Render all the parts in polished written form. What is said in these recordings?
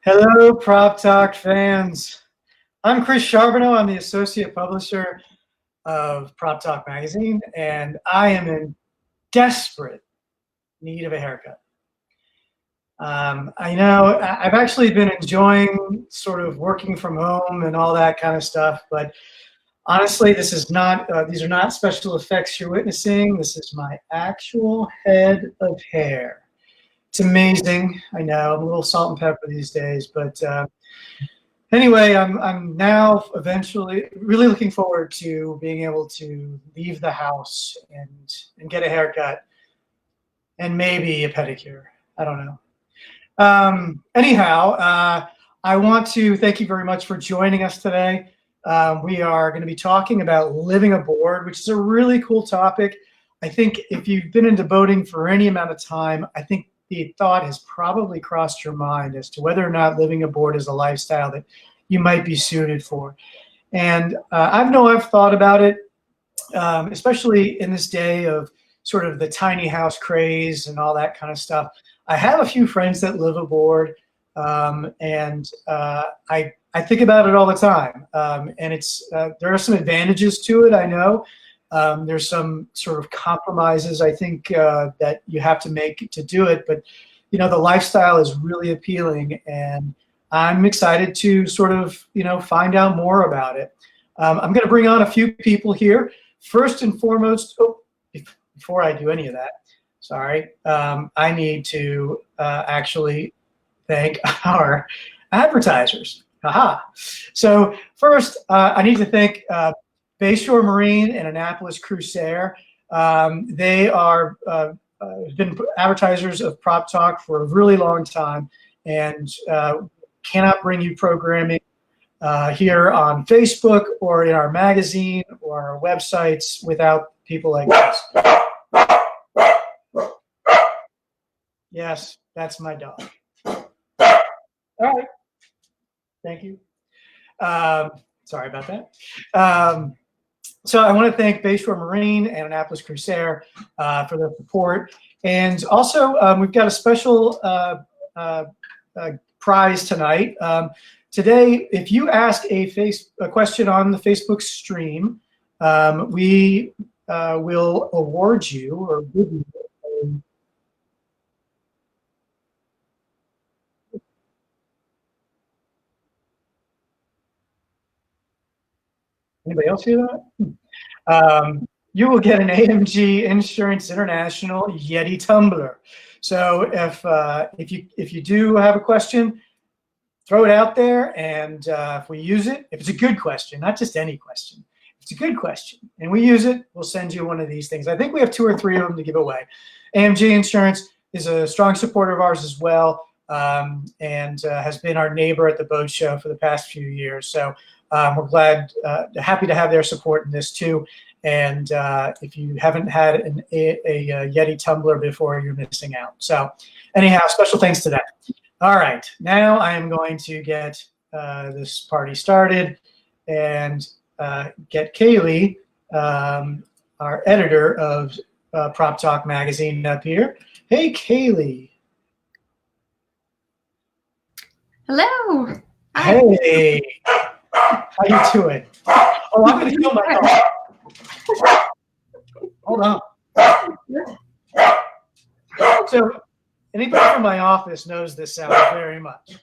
Hello, PropTalk fans. I'm Chris Charbonneau. I'm the associate publisher of PropTalk Magazine, and I am in desperate need of a haircut. I know I've actually been enjoying sort of working from home and all that kind of stuff, but honestly, this is not. These are not special effects you're witnessing. This is my actual head of hair. It's amazing. I know I'm a little salt and pepper these days, but anyway, I'm now eventually really looking forward to being able to leave the house and get a haircut and maybe a pedicure. I don't know. Anyhow, I want to thank you very much for joining us today. We are going to be talking about living aboard, which is a really cool topic. I think if you've been into boating for any amount of time, I think the thought has probably crossed your mind as to whether or not living aboard is a lifestyle that you might be suited for. And I've thought about it, especially in this day of sort of the tiny house craze and all that kind of stuff. I have a few friends that live aboard, and I think about it all the time. And it's there are some advantages to it, I know. There's some sort of compromises, I think, that you have to make to do it. But, you know, the lifestyle is really appealing, and I'm excited to sort of, find out more about it. I'm going to bring on a few people here. First and foremost, before I do any of that, sorry, I need to actually thank our advertisers. Aha. So first, I need to thank Bayshore Marine and Annapolis Crusair. They are been advertisers of PropTalk for a really long time, and cannot bring you programming here on Facebook or in our magazine or our websites without people like this. Yes, that's my dog. All right. Thank you. Sorry about that. So I want to thank Bayshore Marine and Annapolis Crusair for their support. And also, we've got a special prize tonight. Today, if you ask a question on the Facebook stream, we will award you or give you Anybody else hear that? You will get an AMG Insurance International Yeti tumbler. So if you do have a question, throw it out there, and if we use it, if it's a good question, not just any question, if it's a good question, and we use it, we'll send you one of these things. I think we have 2 or 3 of them to give away. AMG Insurance is a strong supporter of ours as well, and has been our neighbor at the boat show for the past few years. So we're happy to have their support in this too. And if you haven't had a Yeti tumbler before, you're missing out. So anyhow, special thanks to that. All right, now I am going to get this party started and get Kaylee, our editor of PropTalk Magazine, up here. Hey, Kaylee. Hello. Hi. Hey. How you doing? Oh, I'm going to kill my dog. Hold on. So anybody from my office knows this sound very much.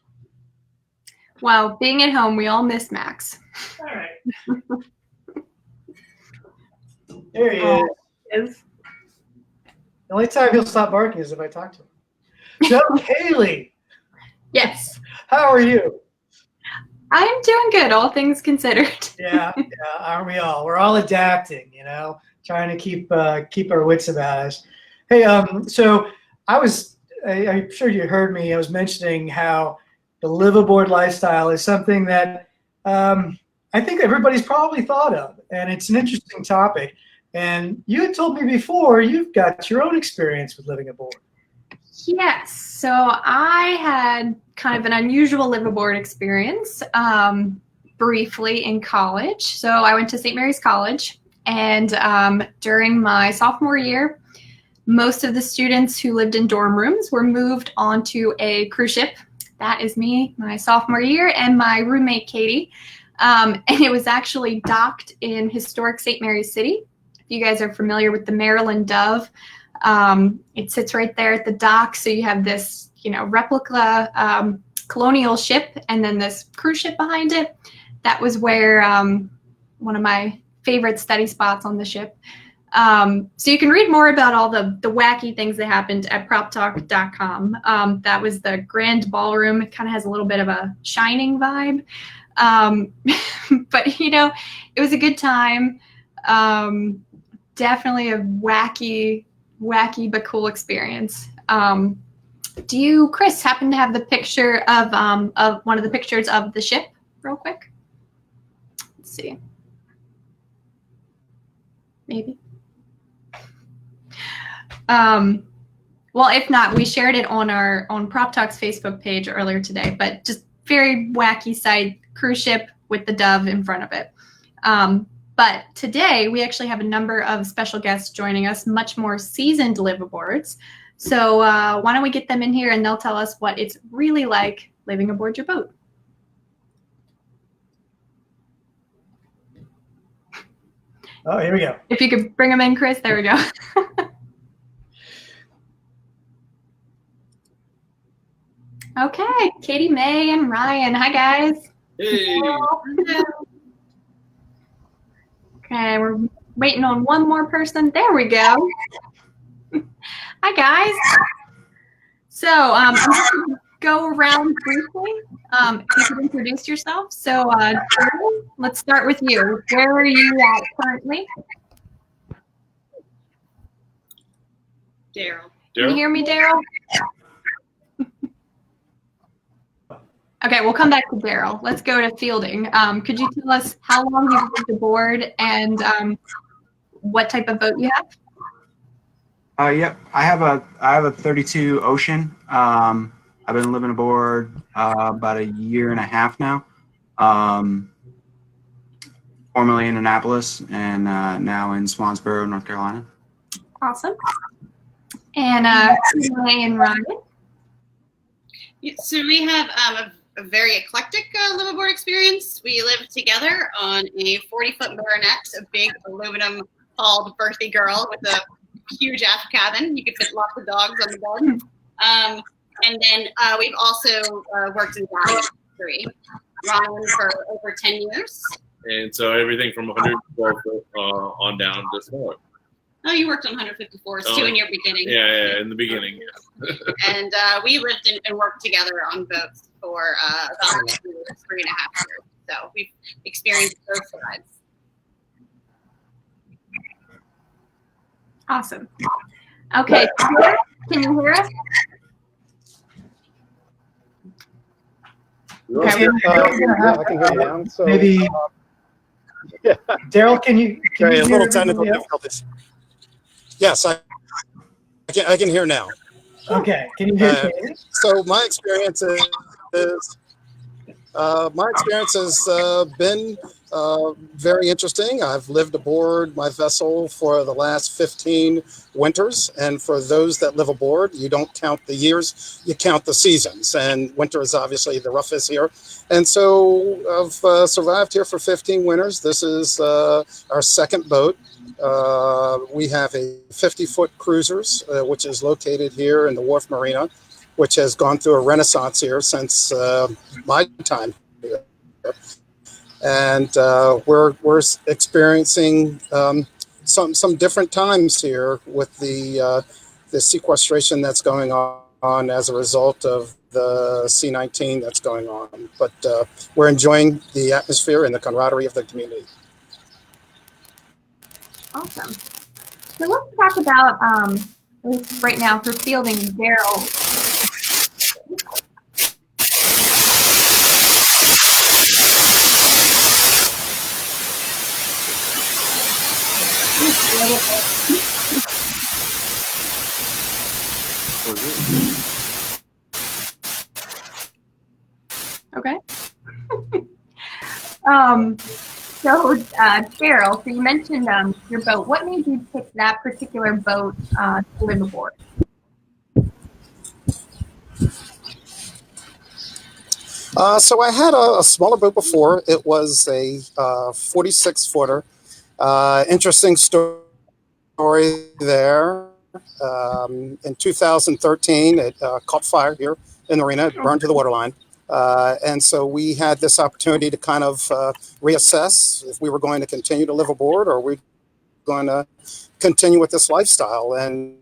Well, being at home, we all miss Max. All right. There he is. The only time he'll stop barking is if I talk to him. So, Kaylee. Yes. How are you? I'm doing good, all things considered. Yeah, aren't we all? We're all adapting, trying to keep our wits about us. Hey, so I'm sure you heard me. I was mentioning how the live aboard lifestyle is something that I think everybody's probably thought of, and it's an interesting topic. And you had told me before you've got your own experience with living aboard. Yes. So I had kind of an unusual live aboard experience briefly in college. So I went to St. Mary's College, and during my sophomore year, most of the students who lived in dorm rooms were moved onto a cruise ship that is me, my sophomore year, and my roommate, Katie. And it was actually docked in historic St. Mary's City. If you guys are familiar with the Maryland Dove, it sits right there at the dock. So you have this, replica colonial ship and then this cruise ship behind it. That was where one of my favorite study spots on the ship. So you can read more about all the wacky things that happened at PropTalk.com. That was the grand ballroom. It kind of has a little bit of a Shining vibe. But, it was a good time. Definitely a wacky but cool experience. Do you, Chris, happen to have the picture of one of the pictures of the ship real quick? Let's see. Maybe. Well, if not, we shared it on Prop Talk's Facebook page earlier today, but just very wacky sight, cruise ship with the dove in front of it. But today we actually have a number of special guests joining us, much more seasoned liveaboards. So why don't we get them in here and they'll tell us what it's really like living aboard your boat. Oh, here we go. If you could bring them in, Chris, there we go. Okay, Katie, May, and Ryan. Hi, guys. Hey. Okay, we're waiting on one more person. There we go. Hi, guys. So I'm going to go around briefly. If you could introduce yourself. So let's start with you. Where are you at currently? Daryl. Can you hear me, Daryl? Okay, we'll come back to Daryl. Let's go to Fielding. Could you tell us how long you've lived aboard and what type of boat you have? Yep, I have a 32 Ocean. I've been living aboard about a year and a half now. Formerly in Annapolis and now in Swansboro, North Carolina. Awesome. And May and Ryan. So we have a very eclectic liveaboard experience. We live together on a 40-foot Baronet, a big aluminum hulled birthday girl with a huge aft cabin. You could fit lots of dogs on the bed. And then we've also worked in the industry. Ryan for over 10 years. And so everything from 112 foot on down to smaller. Oh, you worked on 154s too in your beginning. Yeah, in the beginning. And we lived and worked together on boats for about 3.5 years. So we've experienced both sides. Awesome. Okay, can you hear us? Okay, I can hear you now. So, maybe Daryl, can you a little hear technical everybody else? difficulties. Yes, I can hear now. Okay, can you hear me? So my experience has been very interesting. I've lived aboard my vessel for the last 15 winters, and for those that live aboard, you don't count the years, you count the seasons, and winter is obviously the roughest here. And so I've survived here for 15 winters. This is our second boat. We have a 50-foot cruisers, which is located here in the Wharf Marina, which has gone through a renaissance here since my time here. And we're experiencing some different times here with the sequestration that's going on as a result of the C-19 that's going on. But we're enjoying the atmosphere and the camaraderie of the community. Awesome. So let's talk about, right now for Fielding, Daryl. Okay. So Daryl, so you mentioned your boat. What made you pick that particular boat to live aboard? So I had a smaller boat before. It was a 46-footer. Interesting story there. In 2013, it caught fire here in the arena. It burned to the waterline. And so we had this opportunity to kind of reassess if we were going to continue to live aboard or we going to continue with this lifestyle. And,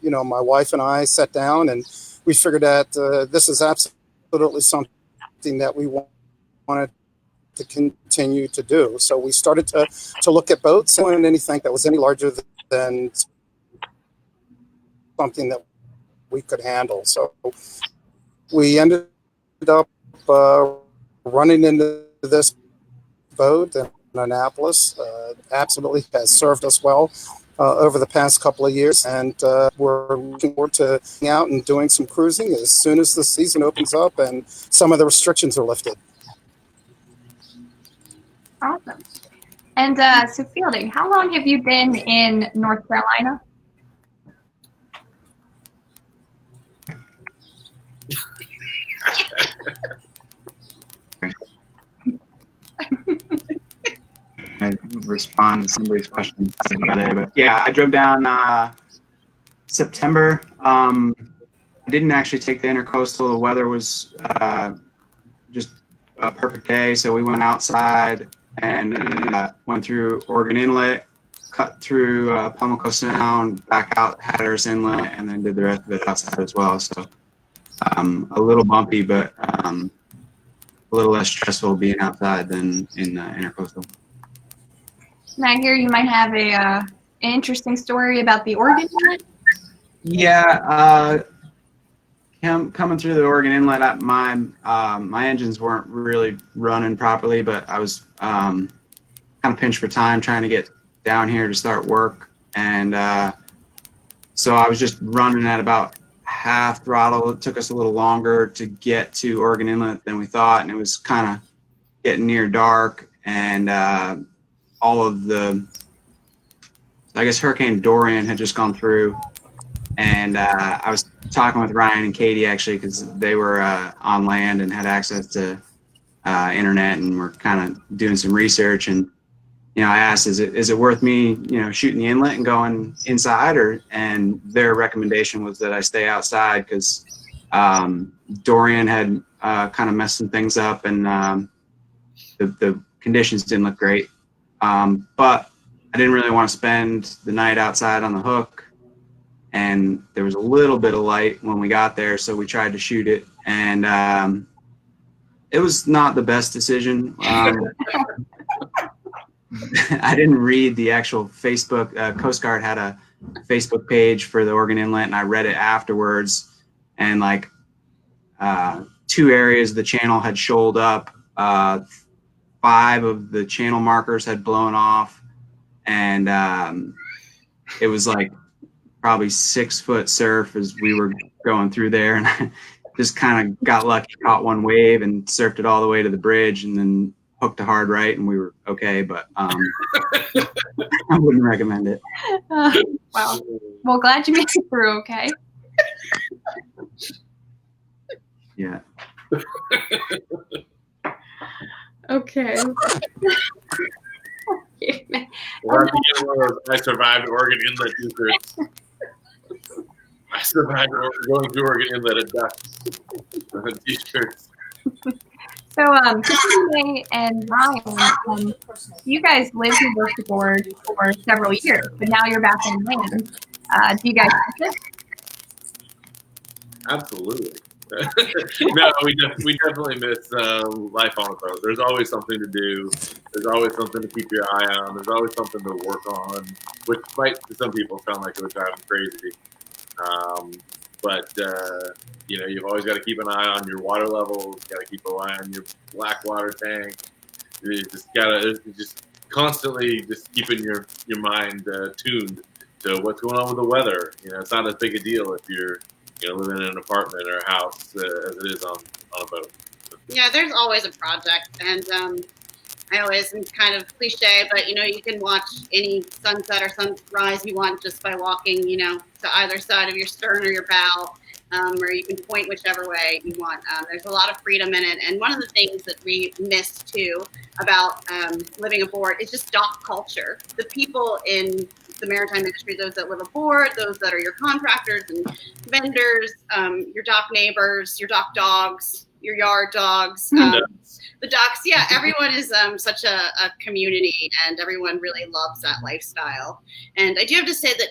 you know, my wife and I sat down and we figured that this is absolutely something that we wanted to continue to do. So we started to look at boats and anything that was any larger than something that we could handle. So we ended up running into this boat in Annapolis. Absolutely has served us well over the past couple of years, and we're looking forward to getting out and doing some cruising as soon as the season opens up and some of the restrictions are lifted. Awesome. And so Fielding, how long have you been in North Carolina? I respond to somebody's question today, but yeah, I drove down September. I didn't actually take the intercoastal. The weather was just a perfect day, so we went outside and went through Oregon Inlet, cut through Pamlico Sound, back out Hatteras Inlet, and then did the rest of it outside as well. So a little bumpy, but a little less stressful being outside than in intercoastal. And I hear you might have an interesting story about the Oregon Inlet. Yeah, coming through the Oregon Inlet, my engines weren't really running properly, but I was kind of pinched for time trying to get down here to start work, and so I was just running at about half throttle. It took us a little longer to get to Oregon Inlet than we thought, and it was kind of getting near dark, and all of the, I guess Hurricane Dorian had just gone through, and I was talking with Ryan and Katie actually because they were on land and had access to internet and were kind of doing some research. And I asked, is it worth me shooting the inlet and going inside, and their recommendation was that I stay outside because Dorian had kind of messed some things up, and the conditions didn't look great. But I didn't really want to spend the night outside on the hook, and there was a little bit of light when we got there, so we tried to shoot it, and it was not the best decision. I didn't read the actual Facebook. Coast Guard had a Facebook page for the Oregon Inlet, and I read it afterwards, and like 2 areas of the channel had shoaled up. 5 of the channel markers had blown off, and it was like probably 6-foot surf as we were going through there, and I just kind of got lucky, caught one wave and surfed it all the way to the bridge, and then hooked a hard right, and we were okay, but I wouldn't recommend it. Wow. Well, glad you made it through okay. Yeah. Okay. We'll have to get one of those I survived Oregon Inlet t-shirts. I survived going through Oregon Inlet at dusk. T-shirts. So, Tiffany and Ryan, you guys lived and worked aboard for several years, but now you're back on land. Do you guys miss it? Absolutely. No, we definitely miss life on a boat. There's always something to do. There's always something to keep your eye on. There's always something to work on, which might to some people sound like it would drive them crazy. But you've always got to keep an eye on your water levels. Got to keep an eye on your black water tank. You just gotta constantly just keeping your mind tuned to what's going on with the weather. It's not as big a deal if you're living in an apartment or a house as it is on a boat. Yeah, there's always a project, and I always am kind of cliche, but you can watch any sunset or sunrise you want just by walking, to either side of your stern or your bow. where you can point whichever way you want. There's a lot of freedom in it. And one of the things that we missed too about living aboard is just dock culture. The people in the maritime industry, those that live aboard, those that are your contractors and vendors, your dock neighbors, your dock dogs, your yard dogs, the docks. Yeah, everyone is such a community, and everyone really loves that lifestyle. And I do have to say that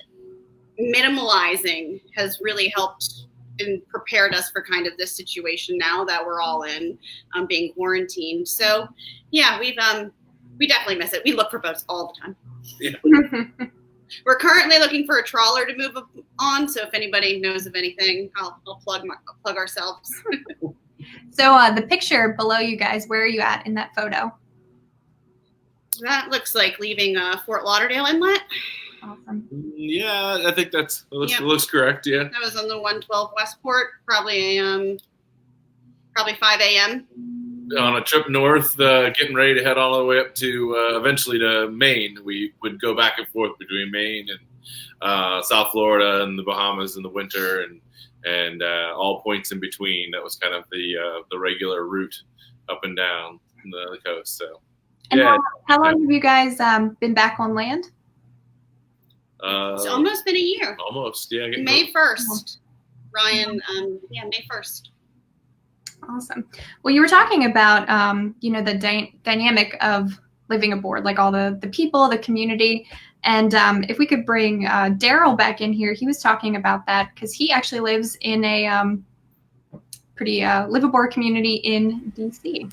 minimalizing has really helped and prepared us for kind of this situation now that we're all in, being quarantined. So yeah, we definitely miss it. We look for boats all the time. Yeah. We're currently looking for a trawler to move on. So if anybody knows of anything, I'll plug ourselves. So the picture below you guys, where are you at in that photo? That looks like leaving Fort Lauderdale Inlet. Awesome. Yeah, I think looks correct. Yeah. That was on the 112 Westport, probably 5 a.m. On a trip north, getting ready to head all the way up to eventually to Maine. We would go back and forth between Maine and South Florida and the Bahamas in the winter, and all points in between. That was kind of the regular route up and down the coast. So. And yeah. how long have you guys been back on land? It's almost been a year. Almost, yeah. May 1st. Ryan, May 1st. Awesome. Well, you were talking about, the dynamic of living aboard, like all the people, the community. And if we could bring Daryl back in here, he was talking about that because he actually lives in a pretty live aboard community in D.C.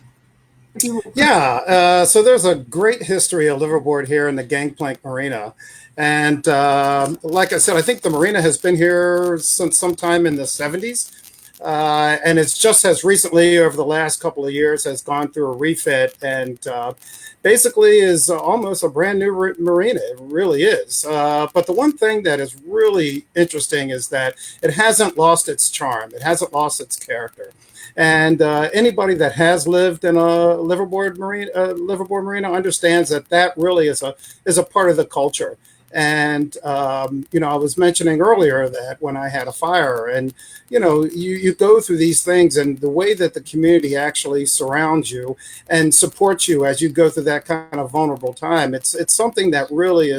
Yeah, so there's a great history of liveaboard here in the Gangplank Marina. And like I said, I think the marina has been here since sometime in the 70s. And it's just as recently, over the last couple of years, has gone through a refit and basically is almost a brand new marina. It really is. But the one thing that is really interesting is that it hasn't lost its charm. It hasn't lost its character. And anybody that has lived in a liveaboard marina understands that really is a part of the culture. And, I was mentioning earlier that when I had a fire and, you go through these things and the way that the community actually surrounds you and supports you as you go through that kind of vulnerable time, it's something that really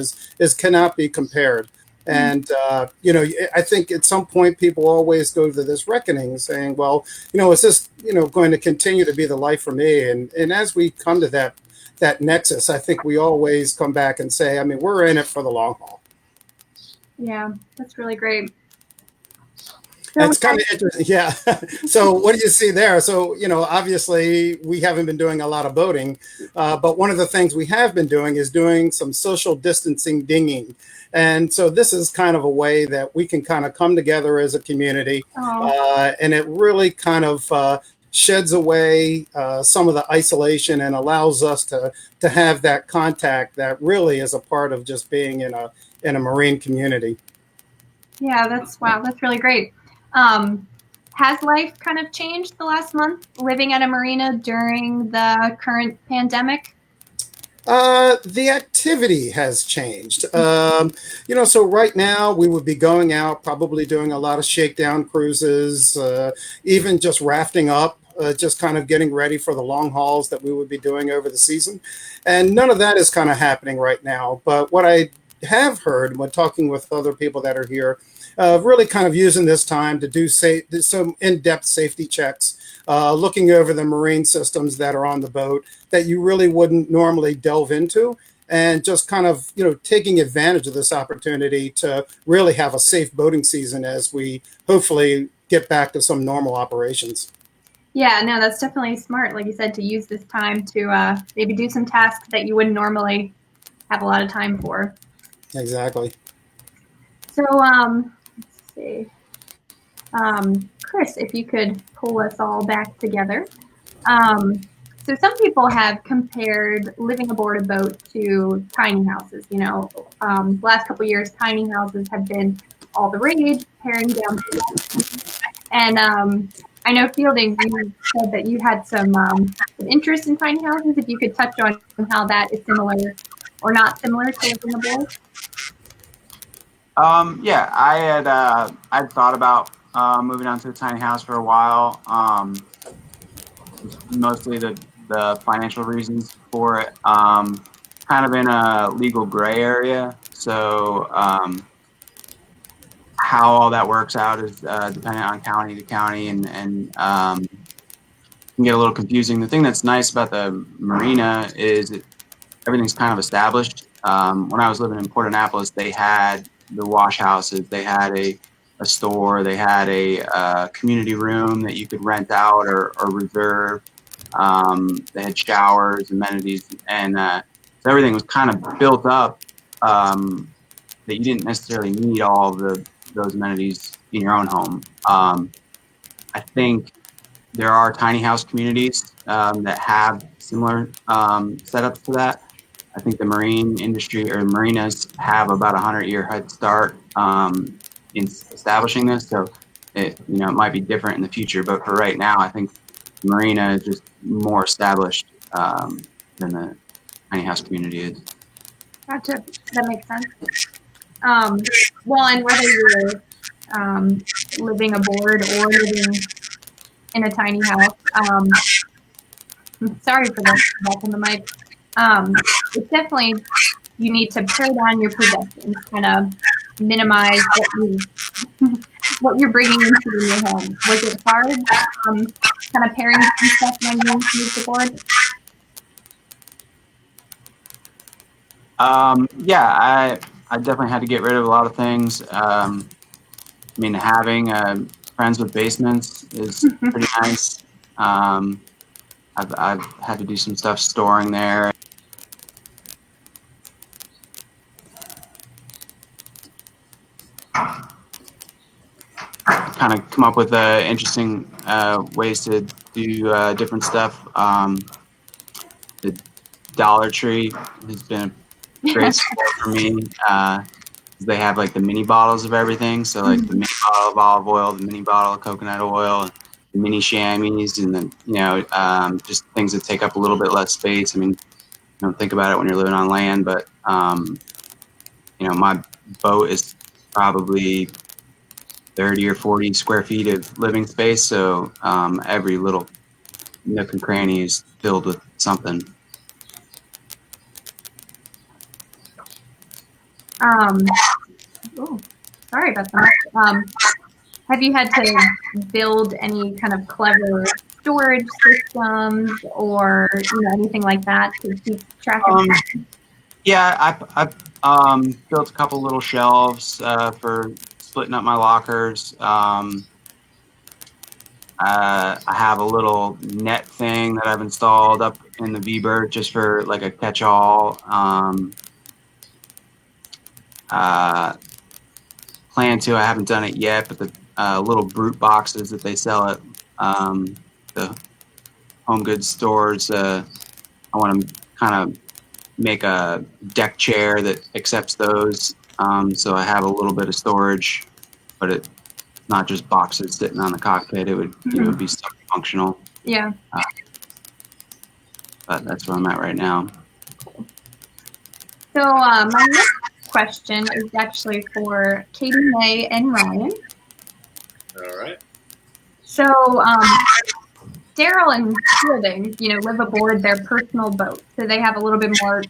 cannot be compared. And, I think at some point people always go to this reckoning saying, well, is this, going to continue to be the life for me? And as we come to that nexus, I think we always come back and say, we're in it for the long haul. Yeah, that's really great. It's kind of interesting. Yeah. So what do you see there? So, obviously we haven't been doing a lot of boating, but one of the things we have been doing is doing some social distancing dinging. And so this is kind of a way that we can kind of come together as a community. And it really kind of sheds away some of the isolation and allows us to have that contact that really is a part of just being in a marine community. Yeah, that's really great. Has life kind of changed the last month living at a marina during the current pandemic? The activity has changed. So right now we would be going out, probably doing a lot of shakedown cruises, even just rafting up. Just kind of getting ready for the long hauls that we would be doing over the season. And none of that is kind of happening right now. But what I have heard when talking with other people that are here, really kind of using this time to do some in-depth safety checks, looking over the marine systems that are on the boat that you really wouldn't normally delve into, and just kind of, taking advantage of this opportunity to really have a safe boating season as we hopefully get back to some normal operations. Yeah, no, that's definitely smart, like you said, to use this time to maybe do some tasks that you wouldn't normally have a lot of time for. Exactly. So, let's see. Chris, if you could pull us all back together. So some people have compared living aboard a boat to tiny houses. The last couple of years, tiny houses have been all the rage, paring down. And I know, Fielding, you said that you had some interest in tiny houses. If you could touch on how that is similar or not similar to living aboard. Yeah, I'd thought about moving on to a tiny house for a while. Mostly the financial reasons for it. Kind of in a legal gray area. So how all that works out is dependent on county to county, and can get a little confusing. The thing that's nice about the marina is everything's kind of established. When I was living in Port Annapolis, they had the wash houses, they had a store, they had a community room that you could rent out or reserve. They had showers, amenities, and so everything was kind of built up that you didn't necessarily need all of those amenities in your own home. I think there are tiny house communities that have similar setups to that. I think the marine industry or marinas have about 100-year head start in establishing this. So it might be different in the future, but for right now, I think the marina is just more established than the tiny house community is. Gotcha. That makes sense. Well, and whether you're living aboard or living in a tiny house, sorry for that back on the mic. It's definitely, you need to pare down your possessions, kind of minimize what you're bringing into your home. Was it hard, kind of paring some stuff when you moved aboard? Yeah, I definitely had to get rid of a lot of things. I mean, having friends with basements is pretty nice. I've had to do some stuff storing there. Kind of come up with interesting ways to do different stuff. The Dollar Tree has been a great support for me. They have like the mini bottles of everything. So like the mini bottle of olive oil, the mini bottle of coconut oil, the mini chamois, and then, just things that take up a little bit less space. I mean, you don't think about it when you're living on land, but, my boat is probably 30 or 40 square feet of living space. So every little nook and cranny is filled with something. Sorry about that. Have you had to build any kind of clever storage systems or anything like that to keep track of? Yeah, I built a couple little shelves for splitting up my lockers. I have a little net thing that I've installed up in the V-Bird just for like a catch-all. Plan to. I haven't done it yet, but the little brute boxes that they sell at the home goods stores, I want to kind of make a deck chair that accepts those. So I have a little bit of storage, but it's not just boxes sitting on the cockpit. It would be something functional. Yeah. But that's where I'm at right now. So my next question is actually for Katie May and Ryan. All right. So Daryl and Fielding, live aboard their personal boat. So they have a little bit more,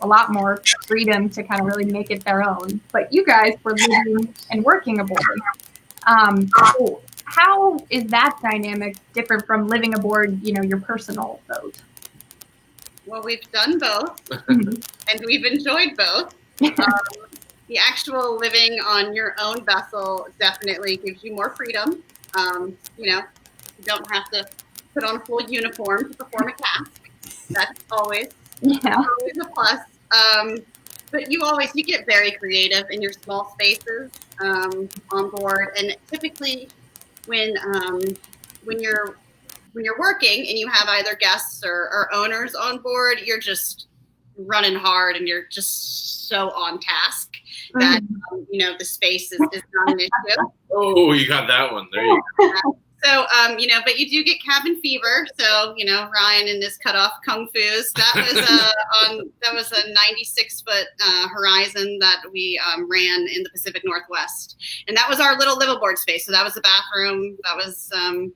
a lot more freedom to kind of really make it their own. But you guys were living and working aboard. So how is that dynamic different from living aboard, your personal boat? Well, we've done both, and we've enjoyed both. The actual living on your own vessel definitely gives you more freedom. You don't have to put on a full uniform to perform a task. That's always a plus. But you get very creative in your small spaces on board, and typically when you're working and you have either guests or owners on board, you're just running hard and you're just so on task that the space is not an issue. Oh, you got that one. There you go. So, but you do get cabin fever. So, Ryan and his cutoff kung fu's. That was a 96-foot horizon that we ran in the Pacific Northwest, and that was our little liveaboard space. So that was the bathroom. That was, and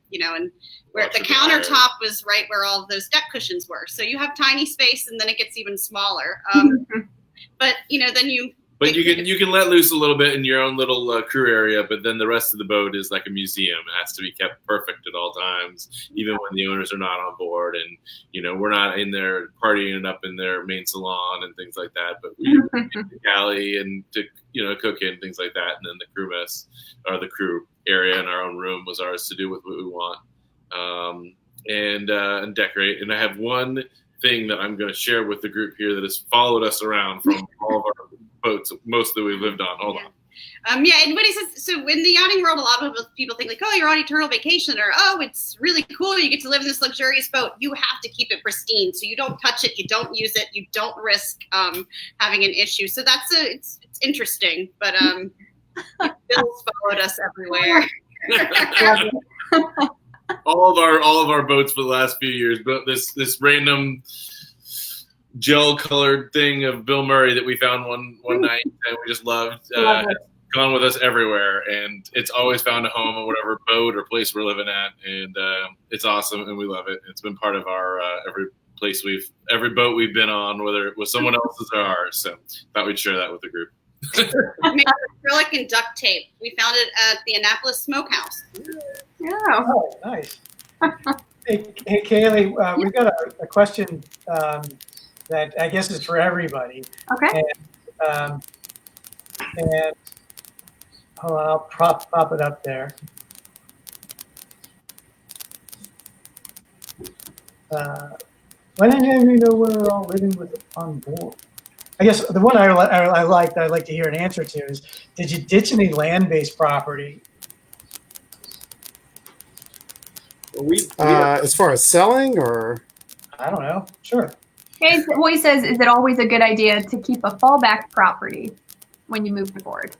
where the countertop was right where all of those deck cushions were. So you have tiny space, and then it gets even smaller. But then you. But you can let loose a little bit in your own little crew area, but then the rest of the boat is like a museum. It has to be kept perfect at all times, even when the owners are not on board. And, we're not in there partying up in their main salon and things like that, but we get to the galley and to, cook in, things like that. And then the crew mess or the crew area in our own room was ours to do with what we want and decorate. And I have one thing that I'm going to share with the group here that has followed us around from all of our boats, most that we've lived on. Hold on. Everybody says, so in the yachting world, a lot of people think like, oh, you're on eternal vacation, or, oh, it's really cool. You get to live in this luxurious boat. You have to keep it pristine. So you don't touch it. You don't use it. You don't risk having an issue. So it's interesting, but Bill's followed us everywhere. all of our boats for the last few years, but this random gel colored thing of Bill Murray that we found one night and we just loved. It's gone with us everywhere, and it's always found a home in whatever boat or place we're living at, and it's awesome and we love it. It's been part of our every boat we've been on, whether it was someone else's or ours. So thought we'd share that with the group. Made of acrylic and duct tape. We found it at the Annapolis Smokehouse. Yeah. Oh, nice. Hey, Kaylee, we've got a question that I guess is for everybody. Okay. And hold on, I'll pop it up there. Why didn't you know we're all living with on board? I guess the one I'd like to hear an answer to is, did you ditch any land-based property? As far as selling, or? I don't know. Sure. Well, he says, is it always a good idea to keep a fallback property when you move to board?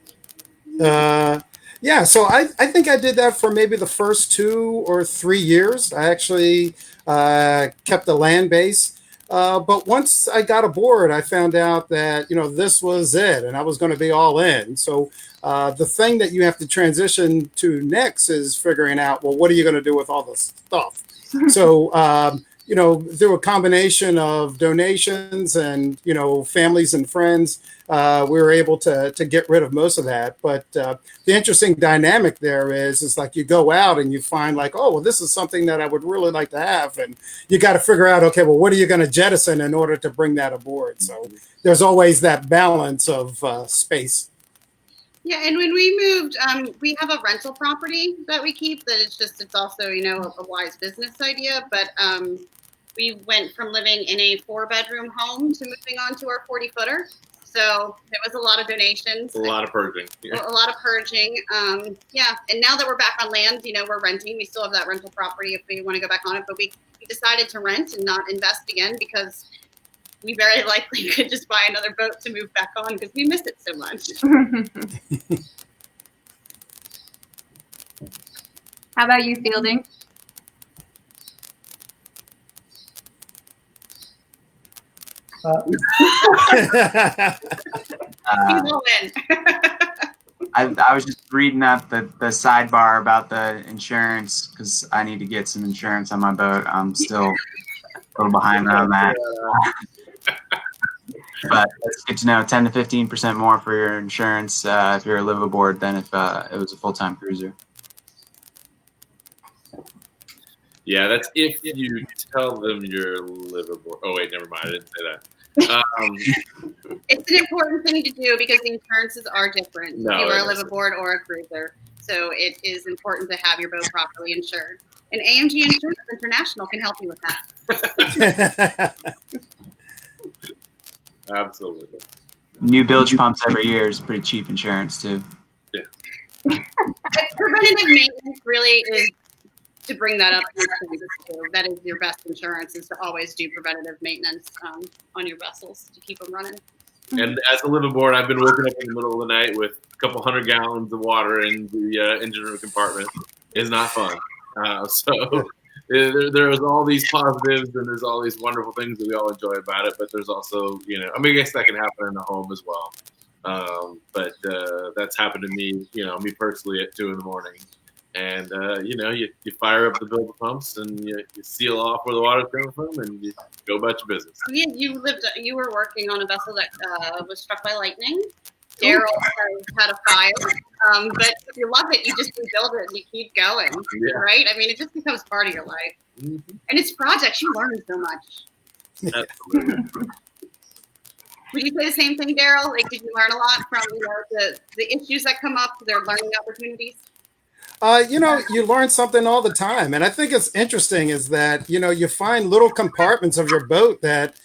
Yeah, so I think I did that for maybe the first 2 or 3 years. I actually kept the land base. But once I got aboard, I found out that, this was it, and I was going to be all in. So the thing that you have to transition to next is figuring out, well, what are you going to do with all this stuff? So, through a combination of donations and, families and friends, we were able to get rid of most of that. But the interesting dynamic there is like you go out and you find like, oh, well, this is something that I would really like to have. And you got to figure out, okay, well, what are you going to jettison in order to bring that aboard? So there's always that balance of space. Yeah, and when we moved, we have a rental property that we keep that it's also, a wise business idea. But we went from living in a 4-bedroom home to moving on to our 40-footer. So there was a lot of donations. A lot of purging. Yeah. A lot of purging. And now that we're back on land, we're renting. We still have that rental property if we want to go back on it. But we decided to rent and not invest again because we very likely could just buy another boat to move back on because we miss it so much. How about you, Fielding? I was just reading up the sidebar about the insurance because I need to get some insurance on my boat. I'm still a little behind on that. But it's good to know 10 to 15% more for your insurance if you're a liveaboard than if it was a full-time cruiser. Yeah, that's if you tell them you're liveaboard. Oh, wait, never mind. I didn't say that. It's an important thing to do because the insurances are different. If you are a liveaboard or a cruiser. So it is important to have your boat properly insured. And AMG Insurance International can help you with that. Absolutely. New bilge pumps every year is pretty cheap insurance too. Yeah. Preventative maintenance really is to bring that up. That is your best insurance, is to always do preventative maintenance on your vessels to keep them running. And as a liveaboard, I've been waking up in the middle of the night with a couple 100 gallons of water in the engine room compartment. It's not fun. So there's all these positives and there's all these wonderful things that we all enjoy about it. But there's also, I mean, I guess that can happen in the home as well. But that's happened to me, me personally at 2 a.m. And, you fire up the bilge pumps and you seal off where the water's coming from and you go about your business. You were working on a vessel that was struck by lightning. Daryl had a fire, but if you love it, you just rebuild it and you keep going, right? I mean, it just becomes part of your life. Mm-hmm. And it's projects. You learn so much. Absolutely. Would you say the same thing, Daryl? Like, did you learn a lot from the issues that come up, their learning opportunities? You learn something all the time. And I think it's interesting is that, you find little compartments of your boat that,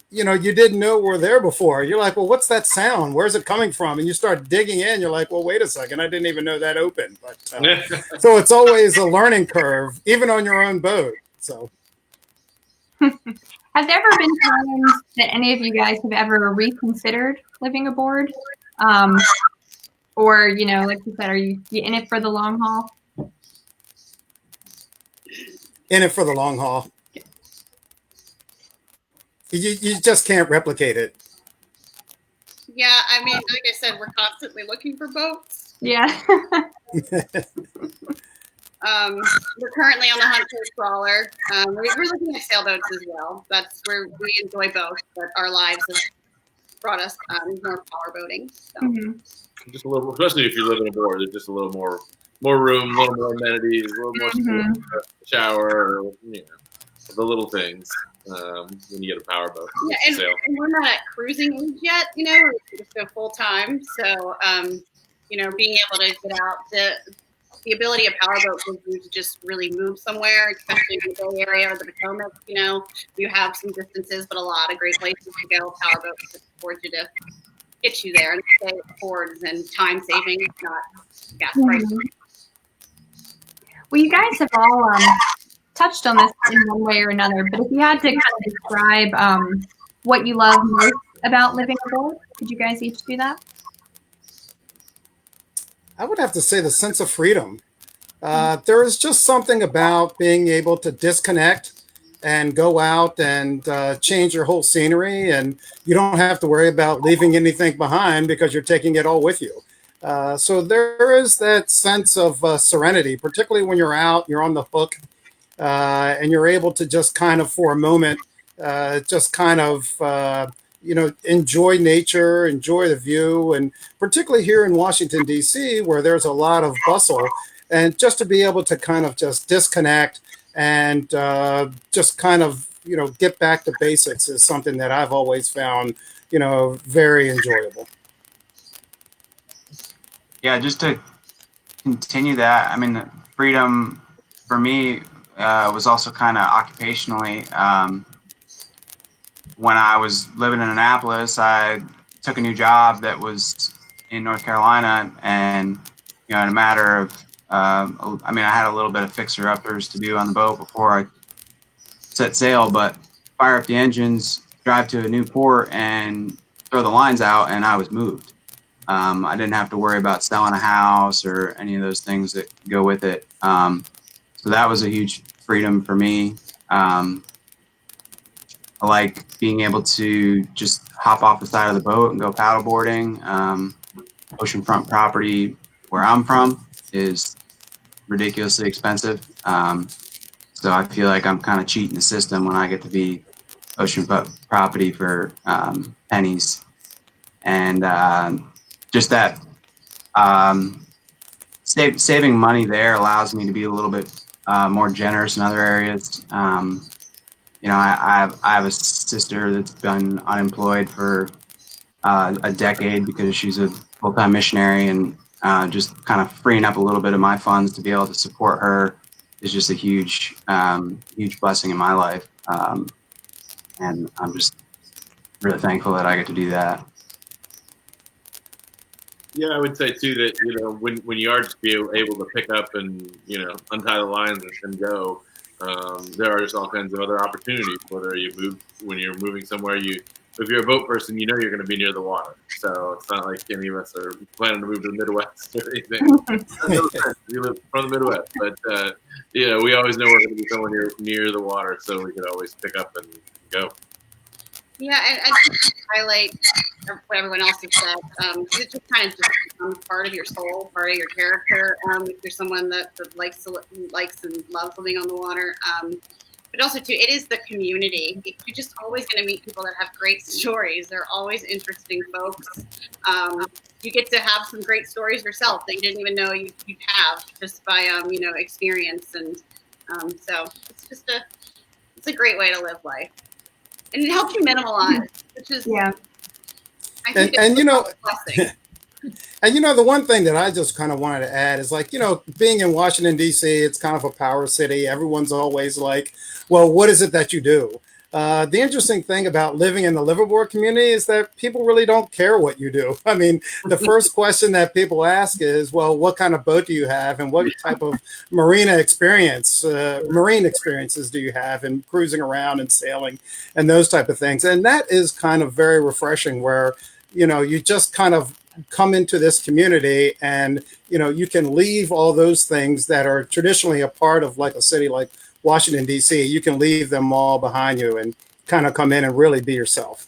you didn't know were there before. You're like, well, what's that sound? Where's it coming from? And you start digging in. You're like, well, wait a second. I didn't even know that opened. But so it's always a learning curve, even on your own boat. So. Has there ever been times that any of you guys have ever reconsidered living aboard? Or, like you said, are you in it for the long haul? In it for the long haul. You just can't replicate it. Yeah, I mean, like I said, we're constantly looking for boats. Yeah. We're currently on the hunt for a trawler. We're looking at sailboats as well. That's where we enjoy both, but our lives have brought us more powerboating. So. Mm-hmm. Just a little, especially if you live in a board, there's just a little more room, a little more amenities, a little more shower, the little things when you get a powerboat. Yeah, and we're not at cruising age yet, we're just go full time. So, being able to get out, the ability of powerboats is you to just really move somewhere, especially in the Bay Area or the Potomac. You have some distances, but a lot of great places to go. Powerboats afford you to get you there and save forwards and time saving, not gas prices. Well, you guys have all touched on this in one way or another, but if you had to kind of describe what you love most about living aboard, could you guys each do that? I would have to say the sense of freedom. There is just something about being able to disconnect and go out and change your whole scenery, and you don't have to worry about leaving anything behind because you're taking it all with you. So there is that sense of serenity, particularly when you're out, you're on the hook, and you're able to just kind of, for a moment, enjoy nature, enjoy the view, and particularly here in Washington, D.C., where there's a lot of bustle, and just to be able to kind of just disconnect and just kind of, get back to basics is something that I've always found, very enjoyable. Yeah, just to continue that, I mean, freedom for me was also kind of occupationally. When I was living in Annapolis, I took a new job that was in North Carolina, and in a matter of, I had a little bit of fixer-uppers to do on the boat before I set sail, but fire up the engines, drive to a new port, and throw the lines out, and I was moved. I didn't have to worry about selling a house or any of those things that go with it. So that was a huge freedom for me. I like being able to just hop off the side of the boat and go paddleboarding. Oceanfront property where I'm from is ridiculously expensive. So I feel like I'm kind of cheating the system when I get to be oceanfront property for pennies. And just that saving money there allows me to be a little bit more generous in other areas. I have a sister that's been unemployed for a decade because she's a full-time missionary, and just kind of freeing up a little bit of my funds to be able to support her is just a huge blessing in my life. And I'm just really thankful that I get to do that. Yeah, I would say too that when you are just able to pick up and untie the lines and go, there are just all kinds of other opportunities. Whether when you're moving somewhere, you if you're a boat person, you know you're going to be near the water. So it's not like any of us are planning to move to the Midwest or anything. We live from the Midwest, but we always know we're going to be somewhere near the water, so we can always pick up and go. Yeah, and I just and highlight what everyone else has said. 'Cause it just kind of just becomes part of your soul, part of your character. If you're someone that likes and loves living on the water. But also, too, it is the community. You're just always going to meet people that have great stories. They're always interesting folks. You get to have some great stories yourself that you didn't even know you'd have just by, experience. And so it's a great way to live life. And it helps you minimalize, which is, I think and it's a blessing. And the one thing that I just kind of wanted to add is being in Washington, D.C., it's kind of a power city. Everyone's always like, well, what is it that you do? The interesting thing about living in the liveaboard community is that people really don't care what you do. I mean, the first question that people ask is, well, what kind of boat do you have? And what type of marine experiences do you have in cruising around and sailing and those type of things? And that is kind of very refreshing where, you just kind of come into this community and, you can leave all those things that are traditionally a part of like a city like Washington, D.C. You can leave them all behind you and kind of come in and really be yourself.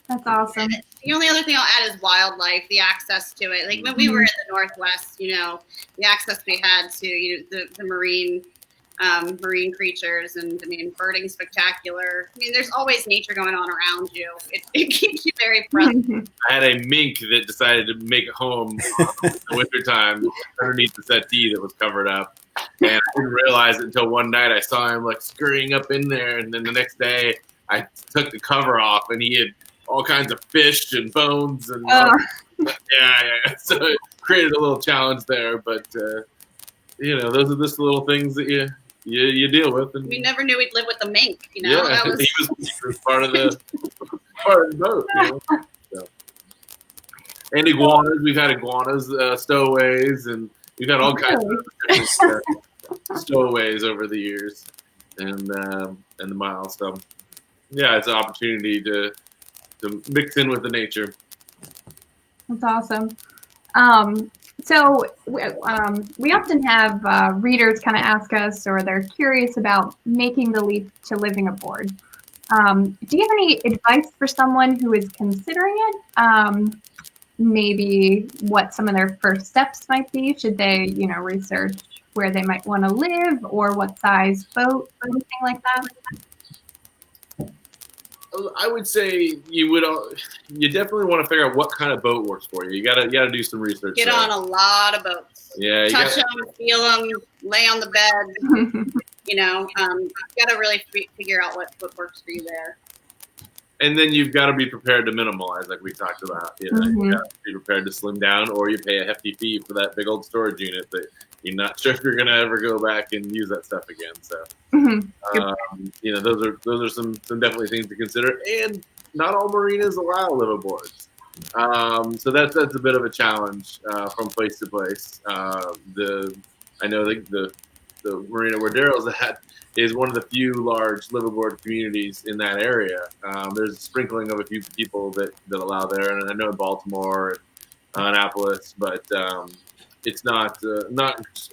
That's awesome. And the only other thing I'll add is wildlife, the access to it. Like when we were in the Northwest, the access we had to the marine creatures, and birding spectacular. There's always nature going on around you. It keeps you very present. I had a mink that decided to make a home in the wintertime underneath the settee that was covered up. And I didn't realize it until one night I saw him like scurrying up in there. And then the next day I took the cover off and he had all kinds of fish and bones. And yeah. So it created a little challenge there. But, those are just the little things that you deal with. And we never knew we'd live with a mink, Yeah, that was... he was part of the boat. So. And iguanas, we've had iguanas, stowaways, and we've had all kinds of stowaways over the years, and the Milestone. Yeah, it's an opportunity to mix in with the nature. That's awesome. So we often have readers kind of ask us, or they're curious about making the leap to living aboard. Do you have any advice for someone who is considering it? Maybe what some of their first steps might be? Should they, research where they might want to live, or what size boat, or anything like that? I would say you definitely want to figure out what kind of boat works for you. You gotta do some research. Get on a lot of boats. Yeah, touch them, feel them, lay on the bed. You gotta really figure out what works for you there. And then you've got to be prepared to minimalize, like we talked about. You got to be prepared to slim down, or you pay a hefty fee for that big old storage unit that you're not sure if you're going to ever go back and use that stuff again. So, those are some definitely things to consider. And not all marinas allow liveaboards, so that's a bit of a challenge from place to place. I know the marina where Daryl's at is one of the few large liveaboard communities in that area. There's a sprinkling of a few people that allow there, and I know in Baltimore and Annapolis, but it's not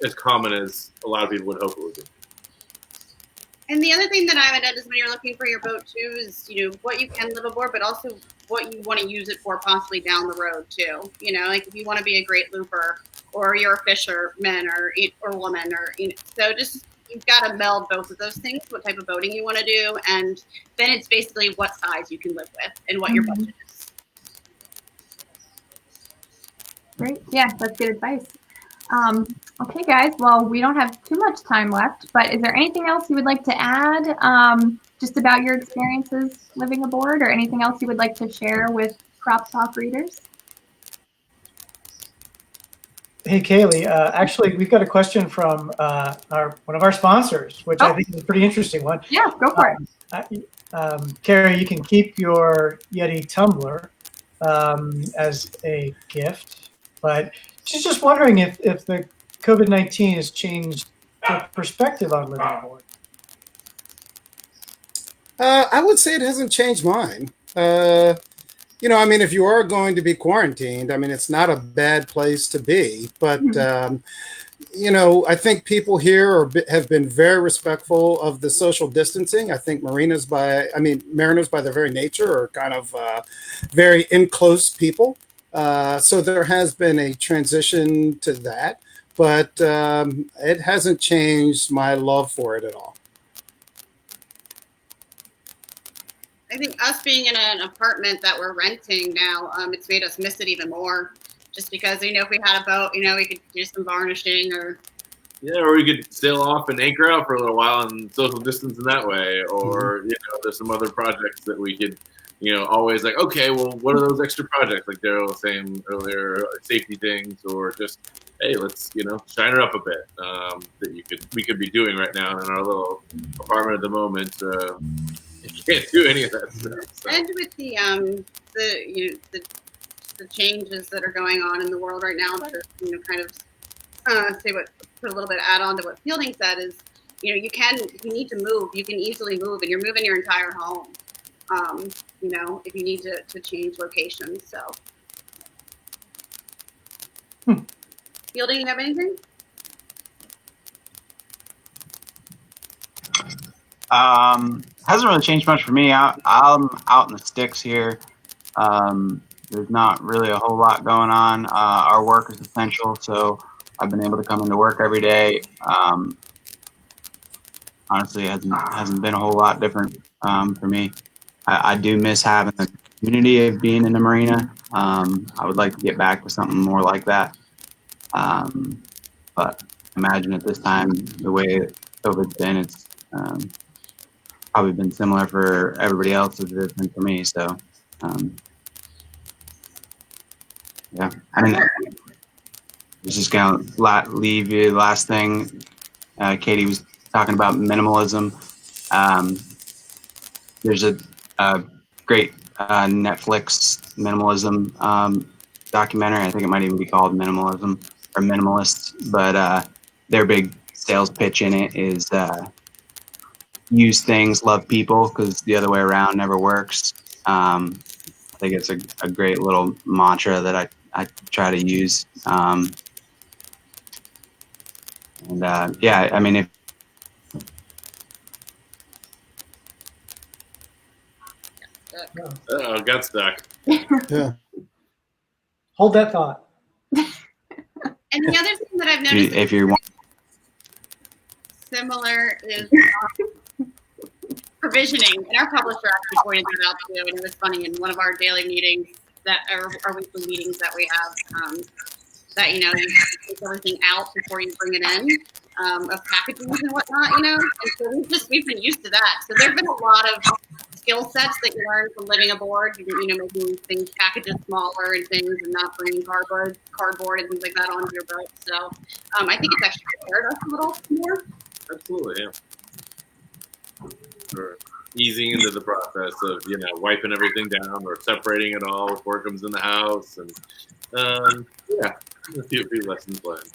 as common as a lot of people would hope it would be. And the other thing that I would add is when you're looking for your boat too is, what you can live aboard, but also what you want to use it for possibly down the road too. Like if you want to be a great looper, or you're a fisherman or woman, or so just you've got to meld both of those things, what type of boating you want to do, and then it's basically what size you can live with and what your budget is. Great. Yeah, that's good advice. Okay, guys. Well, we don't have too much time left, but is there anything else you would like to add just about your experiences living aboard, or anything else you would like to share with PropTalk readers? Hey, Kaylee, actually, we've got a question from one of our sponsors, which I think is a pretty interesting one. Yeah, go for it. Carrie, you can keep your Yeti tumbler as a gift, but she's just wondering if the COVID-19 has changed your perspective on living aboard. I would say it hasn't changed mine. I mean, if you are going to be quarantined, I mean, it's not a bad place to be. But, I think people here have been very respectful of the social distancing. I think mariners by their very nature are kind of very in-close people. So there has been a transition to that, but it hasn't changed my love for it at all. I think us being in an apartment that we're renting now, it's made us miss it even more. Just because, if we had a boat, we could do some varnishing or. Yeah, or we could sail off and anchor out for a little while and social distance in that way. Or, there's some other projects that we could, always like, okay, well, what are those extra projects? Like Daryl was saying earlier, safety things, or just, hey, let's, shine her up a bit that we could be doing right now in our little apartment at the moment. You can't do any of that stuff. So. And with the changes that are going on in the world right now that are, kind of put a little bit add on to what Fielding said is, you need to move. You can easily move, and you're moving your entire home. If you need to change locations. So, Fielding, you have anything? Hasn't really changed much for me. I'm out in the sticks here. There's not really a whole lot going on. Our work is essential, so I've been able to come into work every day. Honestly, it hasn't been a whole lot different for me. I do miss having the community of being in the marina. I would like to get back to something more like that. But imagine at this time, the way COVID's been, it's probably been similar for everybody else as it has been for me. So, yeah. I mean, I was just going to leave you the last thing. Katie was talking about minimalism. There's a great Netflix minimalism documentary. I think it might even be called Minimalism or Minimalist, but their big sales pitch in it is use things, love people, because the other way around never works. I think it's a great little mantra that I try to use. Yeah, I mean, if Oh, got stuck. Yeah. Hold that thought. And the other thing that I've noticed if you want, similar is provisioning. And our publisher actually pointed that out too, and it was funny in one of our daily meetings that our weekly meetings that we have, that you take everything out before you bring it in, of packaging and whatnot, and so we've been used to that. So there've been a lot of skill sets that you learn from living aboard, making things packages smaller and things, and not bringing cardboard and things like that onto your boat. So I think it's actually prepared us a little more. Absolutely, yeah. Or easing into the process of wiping everything down or separating it all before it comes in the house, and yeah, a few lessons learned.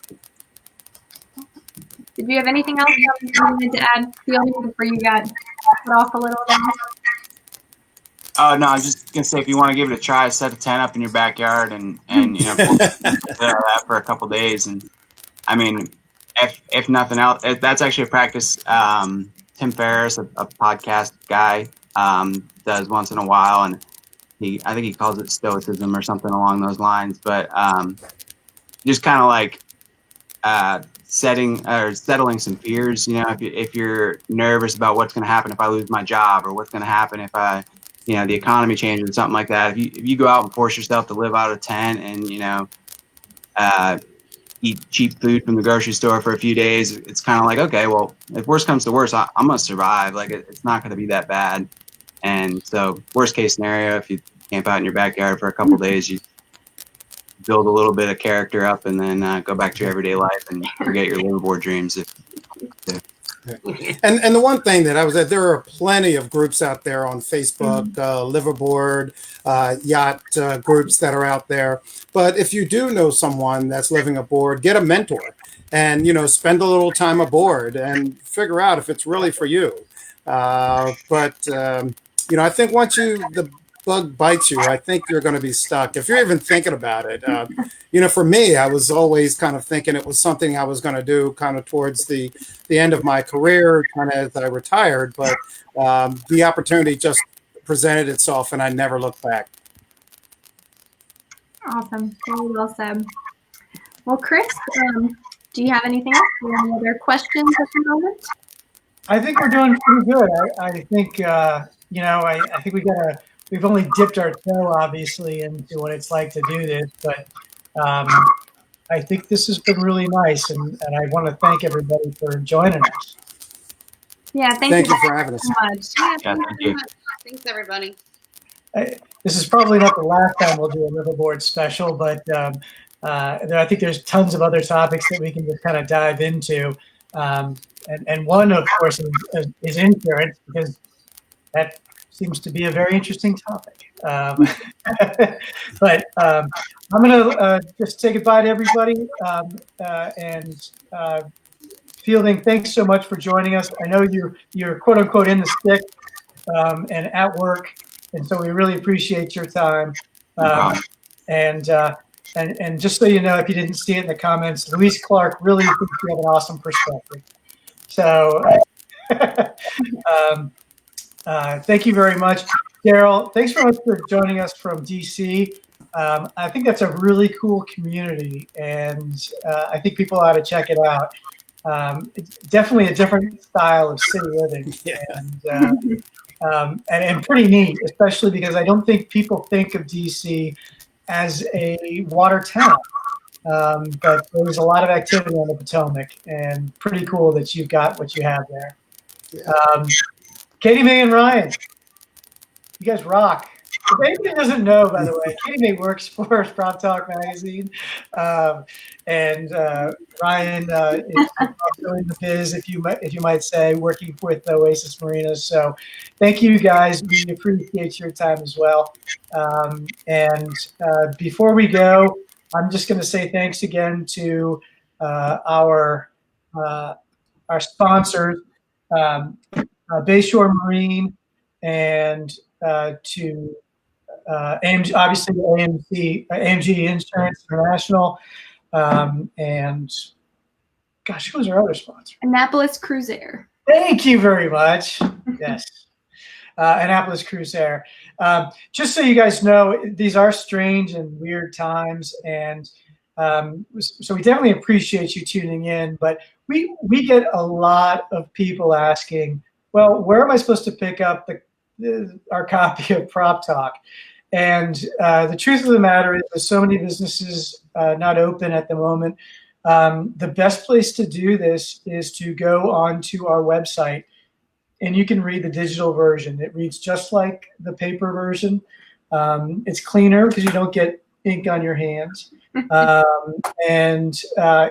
Did you have anything else you wanted to add, Fielding, before you got cut off a little there? no, I was just gonna say, if you want to give it a try, set a tent up in your backyard and that for a couple days. And I mean, if nothing else, that's actually a practice. Tim Ferriss, a podcast guy, does once in a while, and I think he calls it stoicism or something along those lines. But just kind of like settling some fears. If you're nervous about what's going to happen if I lose my job, or what's going to happen if the economy changes or something like that. If you go out and force yourself to live out of a tent and eat cheap food from the grocery store for a few days, it's kind of like, okay, well, if worst comes to worst, I'm gonna survive. Like it's not gonna be that bad. And so, worst case scenario, if you camp out in your backyard for a couple days, you build a little bit of character up, and then go back to your everyday life and forget your liveaboard dreams. And the one thing that I was at, there are plenty of groups out there on Facebook, liveaboard, yacht groups that are out there. But if you do know someone that's living aboard, get a mentor and, spend a little time aboard and figure out if it's really for you. I think once the bug bites you, I think you're going to be stuck. If you're even thinking about it, you know, for me, I was always kind of thinking it was something I was going to do kind of towards the end of my career, kind of as I retired. But the opportunity just presented itself, and I never looked back. Awesome. Very well said. Well, Chris, do you have anything else? Do you have any other questions at the moment? I think we're doing pretty good. I think, you know, I think we've only dipped our toe, obviously, into what it's like to do this, but I think this has been really nice, and I want to thank everybody for joining us. Yeah, Thank you for having us. so much. Yeah, thank you. Thanks, everybody. This is probably not the last time we'll do a liveaboard special, but I think there's tons of other topics that we can just kind of dive into. And one, of course, is insurance, because that seems to be a very interesting topic. But I'm going to just say goodbye to everybody. And Fielding, thanks so much for joining us. I know you're quote unquote in the stick and at work, and so we really appreciate your time. And just so you know, if you didn't see it in the comments, Louise Clark really thinks you have an awesome perspective. So thank you very much. Daryl, thanks very much for joining us from DC. I think that's a really cool community, and I think people ought to check it out. It's definitely a different style of city living, and pretty neat, especially because I don't think people think of DC as a water town. But there's a lot of activity on the Potomac, and pretty cool that you've got what you have there. Katie May and Ryan, you guys rock. If anybody doesn't know, by the way, Katie May works for PropTalk Magazine, and Ryan is also in the biz, if you might say, working with Oasis Marinas. So, thank you guys. We appreciate your time as well. And before we go, I'm just going to say thanks again to our sponsors, Bayshore Marine, and to AMG, obviously AMG Insurance International, and gosh, who was our other sponsor? Annapolis Cruise Air. Thank you very much. Yes. Annapolis Cruise Air. Just so you guys know, these are strange and weird times, and so we definitely appreciate you tuning in. But we get a lot of people asking, well, where am I supposed to pick up our copy of Prop Talk? And the truth of the matter is, there's so many businesses not open at the moment. The best place to do this is to go onto our website, and you can read the digital version. It reads just like the paper version. It's cleaner because you don't get ink on your hands. And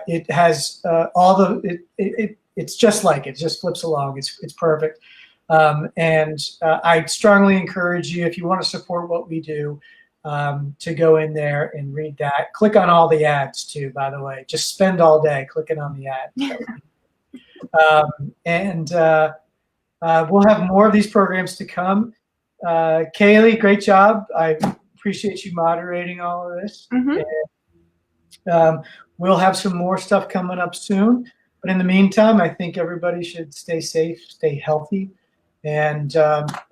it has all the, it's just like it just flips along. It's perfect. And I strongly encourage you, if you want to support what we do, to go in there and read that. Click on all the ads too, by the way. Just spend all day clicking on the ads. We'll have more of these programs to come. Kaylee, great job. I appreciate you moderating all of this. And, we'll have some more stuff coming up soon. But in the meantime, I think everybody should stay safe, stay healthy. And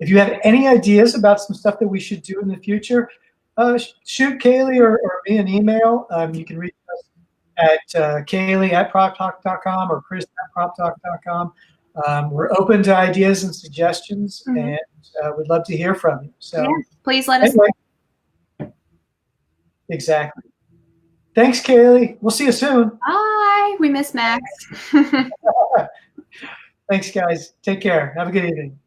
if you have any ideas about some stuff that we should do in the future, shoot Kaylee or me an email. You can reach us at Kaylee@PropTalk.com or Chris@PropTalk.com. We're open to ideas and suggestions, and we'd love to hear from you. So please let us know. Exactly. Thanks, Kaylee. We'll see you soon. Bye. We miss Max. Thanks, guys. Take care. Have a good evening.